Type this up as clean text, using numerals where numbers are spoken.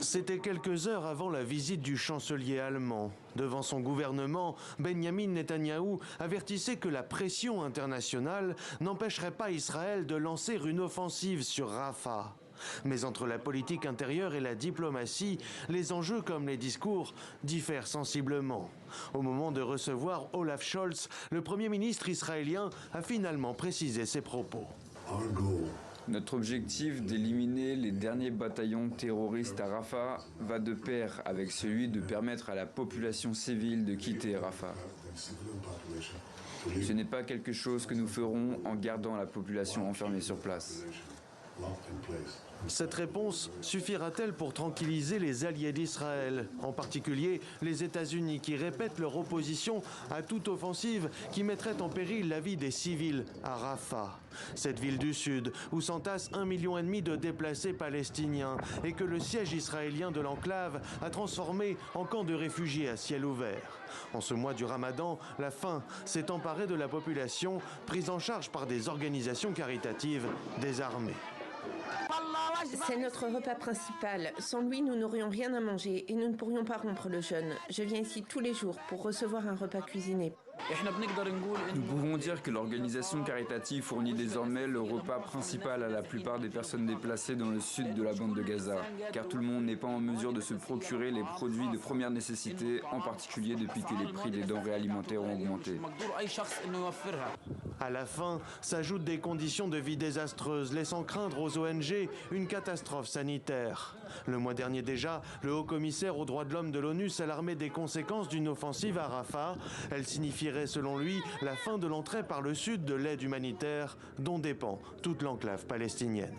C'était quelques heures avant la visite du chancelier allemand. Devant son gouvernement, Benyamin Netanyahou avertissait que la pression internationale n'empêcherait pas Israël de lancer une offensive sur Rafah. Mais entre la politique intérieure et la diplomatie, les enjeux comme les discours diffèrent sensiblement. Au moment de recevoir Olaf Scholz, le Premier ministre israélien a finalement précisé ses propos. Notre objectif d'éliminer les derniers bataillons terroristes à Rafah va de pair avec celui de permettre à la population civile de quitter Rafah. Ce n'est pas quelque chose que nous ferons en gardant la population enfermée sur place. Cette réponse suffira-t-elle pour tranquilliser les alliés d'Israël, en particulier les États-Unis qui répètent leur opposition à toute offensive qui mettrait en péril la vie des civils à Rafah, cette ville du sud où s'entassent 1,5 million de déplacés palestiniens et que le siège israélien de l'enclave a transformé en camp de réfugiés à ciel ouvert. En ce mois du Ramadan, la faim s'est emparée de la population, prise en charge par des organisations caritatives désarmées. C'est notre repas principal. Sans lui, nous n'aurions rien à manger et nous ne pourrions pas rompre le jeûne. Je viens ici tous les jours pour recevoir un repas cuisiné. Nous pouvons dire que l'organisation caritative fournit désormais le repas principal à la plupart des personnes déplacées dans le sud de la bande de Gaza, car tout le monde n'est pas en mesure de se procurer les produits de première nécessité, en particulier depuis que les prix des denrées alimentaires ont augmenté. À la fin, s'ajoutent des conditions de vie désastreuses, laissant craindre aux ONG une catastrophe sanitaire. Le mois dernier déjà, le haut-commissaire aux droits de l'homme de l'ONU s'alarmait des conséquences d'une offensive à Rafah. Elle signifierait, selon lui, la fin de l'entrée par le sud de l'aide humanitaire dont dépend toute l'enclave palestinienne.